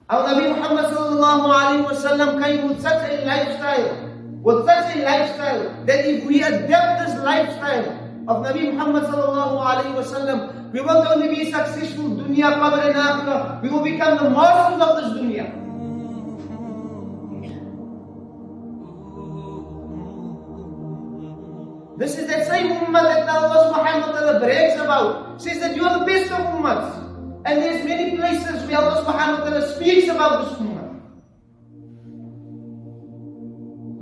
Our Nabi Muhammad sallallahu alayhi wa sallam came with such a lifestyle, that if we adapt this lifestyle of Nabi Muhammad sallallahu alayhi wa sallam, we will not only be successful, dunya, qabr and akhirah, we will become the masters of this dunya. This is that same ummah that Allah subhanahu wa ta'ala brags about, says that you are the best of ummahs. And there's many places where Allah subhanahu wa ta'ala speaks about this ummah.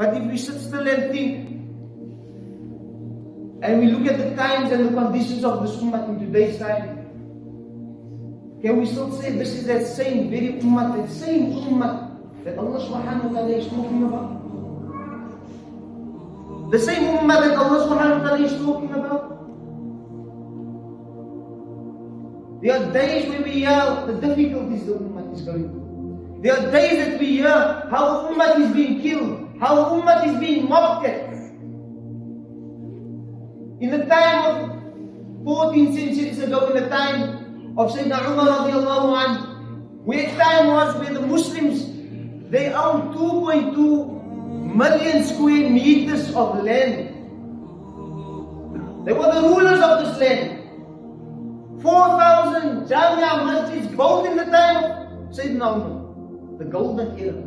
But if we sit still and think, and we look at the times and the conditions of this ummah in today's time, can we still say this is that same very ummah, that same ummah that Allah subhanahu wa ta'ala is talking about? The same ummah that Allah subhanahu wa ta'ala is talking about? There are days when we hear the difficulties the ummah is going through. There are days that we hear how ummah is being killed, how ummah is being mocked at. In the time of 14 centuries ago, in the time of Sayyidina Umar radiallahu anhu, where time was where the Muslims, they owned 2.2 million square meters of land. They were the rulers of this land. 4,000 Jamia masjids built in the time of Sayyidina Umar, the golden era.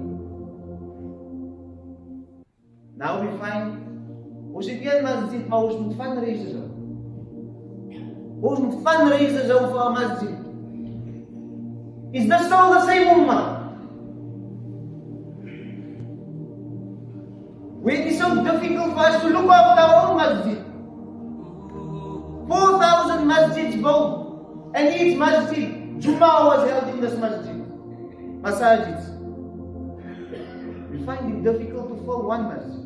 Now we find, ons het een masjid, maar ons moet fundraisers hou. Ons moet fundraisers hou vir 'n masjid. Is this still the same ummah? Where it is so difficult for us to look after our own masjid. 4,000 masjids built, and each masjid, Jummah was held in this masajids. We find it difficult to fill one masjid.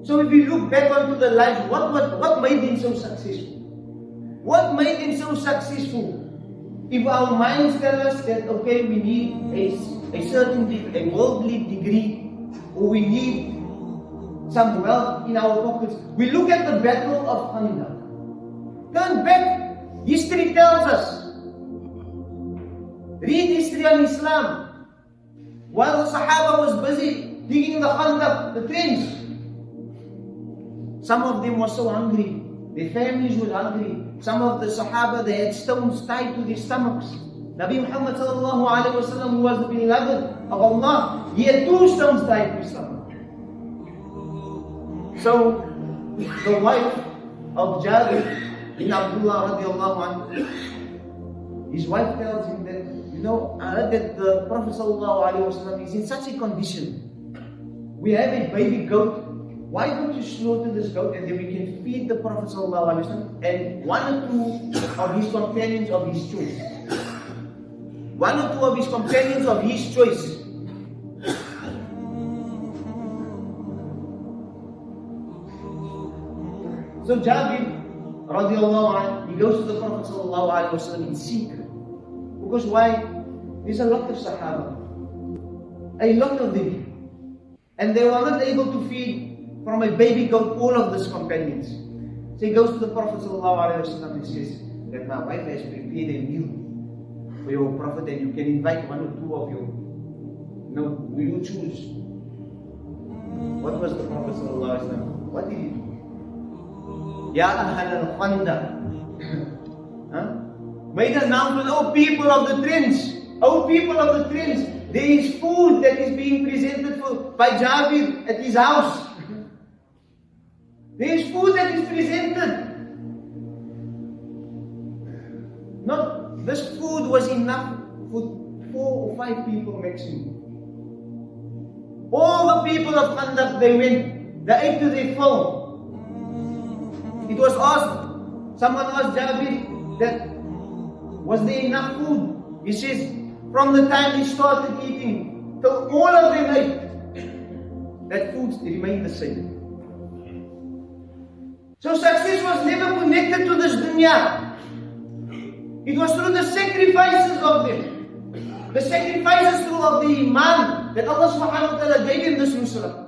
So if we look back onto the life, what made them so successful? What made them so successful? If our minds tell us that, okay, we need a certain a worldly degree, or we need some wealth in our pockets, we look at the battle of Khandaq. Turn back, history tells us. Read history on Islam. While the Sahaba was busy digging the Khandaq, the trench, some of them were so hungry. Their families were hungry. Some of the Sahaba, they had stones tied to their stomachs. Nabi Muhammad sallallahu alayhi wa sallam, who was the beloved of Allah, he had 2 stones tied to his stomach. So, the wife of Jabir bin Abdullah radiallahu anhu, his wife tells him that, I heard that the Prophet sallallahu alayhi wa sallam is in such a condition. We have a baby goat. Why don't you slaughter this goat and then we can feed the Prophet ﷺ and 1 or 2 of his companions of his choice. 1 or 2 of his companions of his choice. So Jabir radiallahu anhu, he goes to the Prophet ﷺ in secret. Because why? There's a lot of Sahaba. A lot of them. And they were not able to feed from a baby goat all of these companions. So he goes to the Prophet ﷺ and says that my wife has prepared a meal for your Prophet and you can invite 1 or 2 of you. Will you choose? What was the Prophet ﷺ? What did he do? Ya Ahl al-Khandaq. Made an announcement, oh people of the trench, oh people of the trench, there is food that is being presented by Jabir at his house. There is food that is presented. This food was enough for 4 or 5 people maximum. All the people of Khandaq, they went, they ate to their full. It was asked, someone asked Jabir that, was there enough food? He says, from the time they started eating till all of them ate, that food remained the same. So success was never connected to this dunya. It was through the sacrifices of them. The sacrifices through of the iman that Allah subhanahu wa ta'ala gave him this nusrah.